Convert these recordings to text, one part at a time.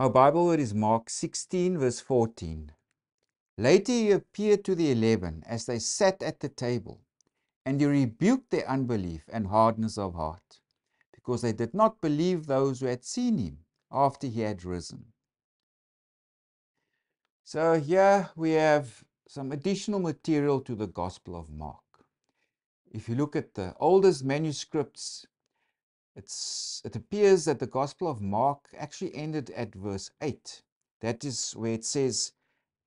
Our Bible word is Mark 16, verse 14. Later he appeared to the 11 as they sat at the table, and he rebuked their unbelief and hardness of heart, because they did not believe those who had seen him after he had risen. So here we have some additional material to the Gospel of Mark. If you look at the oldest manuscripts, it appears that the Gospel of Mark actually ended at verse 8. That is where it says,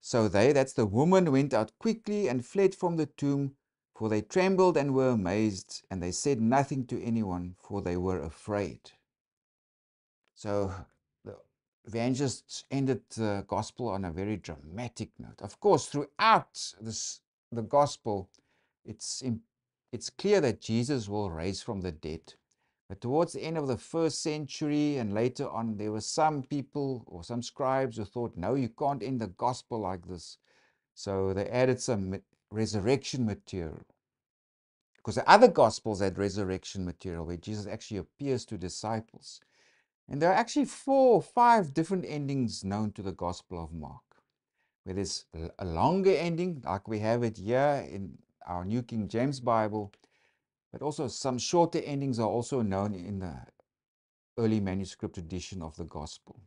"So that's the woman, went out quickly and fled from the tomb, for they trembled and were amazed, and they said nothing to anyone, for they were afraid." So the evangelists ended the gospel on a very dramatic note. Of course, throughout the gospel, it's clear that Jesus will raise from the dead. But towards the end of the first century and later on, there were some people or some scribes who thought, no, you can't end the gospel like this. So they added some resurrection material. Because the other gospels had resurrection material where Jesus actually appears to disciples. And there are actually 4 or 5 different endings known to the Gospel of Mark, where there's a longer ending, like we have it here in our New King James Bible, but also some shorter endings are also known in the early manuscript edition of the Gospel.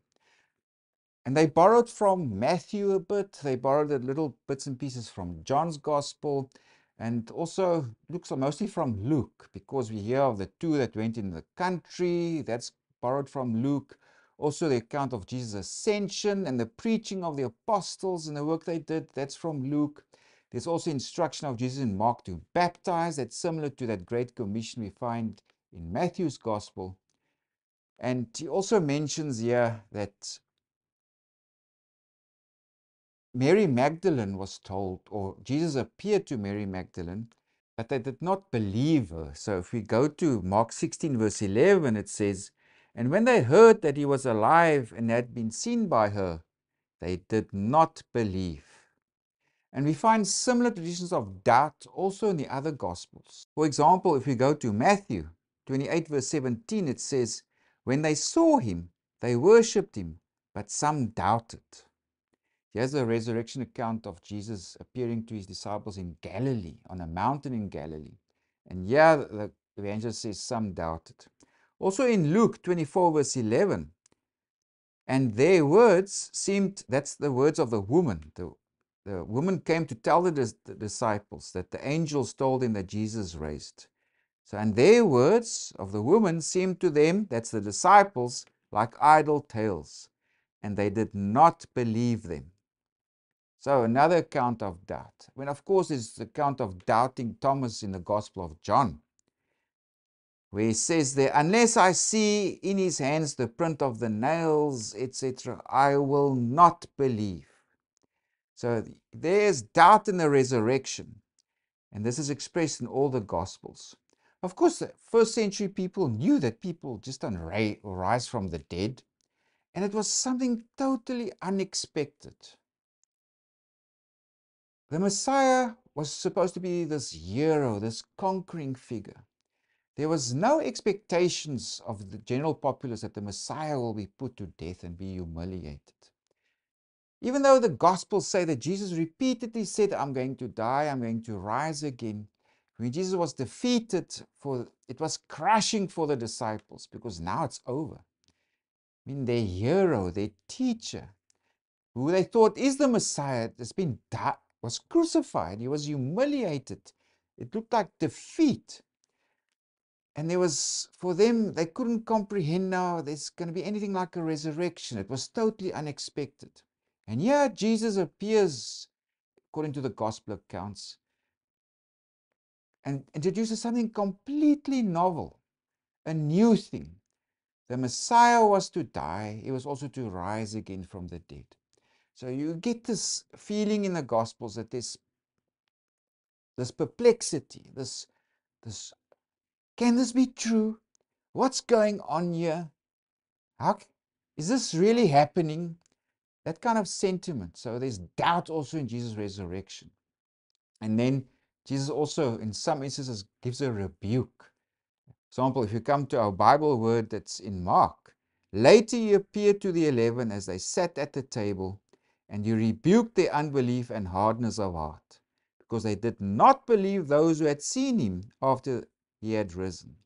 And they borrowed from Matthew a bit, they borrowed a little bits and pieces from John's Gospel, and also looks mostly from Luke, because we hear of the 2 that went in the country, that's borrowed from Luke. Also the account of Jesus' ascension and the preaching of the apostles and the work they did, that's from Luke. There's also instruction of Jesus in Mark to baptize, that's similar to that Great Commission we find in Matthew's Gospel. And he also mentions here that Mary Magdalene was told, or Jesus appeared to Mary Magdalene, but they did not believe her. So if we go to Mark 16, verse 11, it says, "And when they heard that he was alive and had been seen by her, they did not believe." And we find similar traditions of doubt also in the other Gospels. For example, if we go to Matthew 28, verse 17, it says, "When they saw him, they worshipped him, but some doubted." Here's a resurrection account of Jesus appearing to his disciples in Galilee, on a mountain in Galilee. And here the evangelist says some doubted. Also in Luke 24, verse 11, "And their words seemed," that's the words of the woman. The woman came to tell the disciples that the angels told them that Jesus raised. So, "and their words of the woman seemed to them," that's the disciples, "like idle tales, and they did not believe them." So another account of doubt. When of course is the account of doubting Thomas in the Gospel of John, where he says there, "Unless I see in his hands the print of the nails, etc., I will not believe." So there's doubt in the resurrection, and this is expressed in all the Gospels. Of course, the first century people knew that people just don't rise from the dead, and it was something totally unexpected. The Messiah was supposed to be this hero, this conquering figure. There was no expectations of the general populace that the Messiah will be put to death and be humiliated. Even though the Gospels say that Jesus repeatedly said, "I'm going to die, I'm going to rise again," when Jesus was defeated, it was crushing for the disciples, because now it's over. I mean, their hero, their teacher, who they thought is the Messiah, was crucified. He was humiliated. It looked like defeat. And there was, for them, they couldn't comprehend now there's going to be anything like a resurrection. It was totally unexpected. And here Jesus appears, according to the gospel accounts, and introduces something completely novel, a new thing. The Messiah was to die. He was also to rise again from the dead. So you get this feeling in the Gospels that there's this perplexity, this, can this be true? What's going on here? Is this really happening? That kind of sentiment. So there's doubt also in Jesus' resurrection. And then Jesus also, in some instances, gives a rebuke. For example, if you come to our Bible word that's in Mark, Later he appeared to the 11 as they sat at the table, and he rebuked their unbelief and hardness of heart, because they did not believe those who had seen him after he had risen.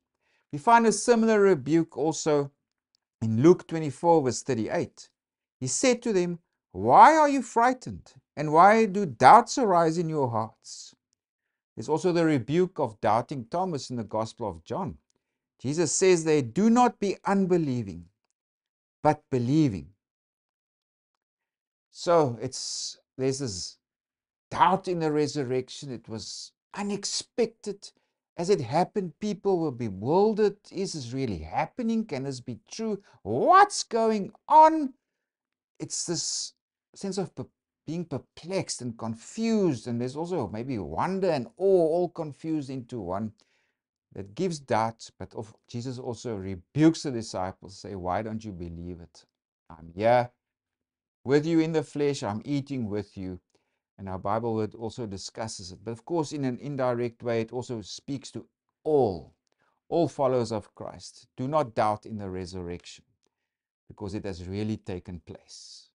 We find a similar rebuke also in Luke 24, verse 38. He said to them, "Why are you frightened? And why do doubts arise in your hearts?" There's also the rebuke of doubting Thomas in the Gospel of John. Jesus says there, "Do not be unbelieving, but believing." So there's this doubt in the resurrection. It was unexpected. As it happened, people were bewildered. Is this really happening? Can this be true? What's going on? It's this sense of being perplexed and confused, and there's also maybe wonder and awe all confused into one that gives doubt. But Jesus also rebukes the disciples, say, "Why don't you believe it? I'm here with you in the flesh, I'm eating with you." And our Bible word also discusses it. But of course, in an indirect way, it also speaks to all followers of Christ. Do not doubt in the resurrection, because it has really taken place.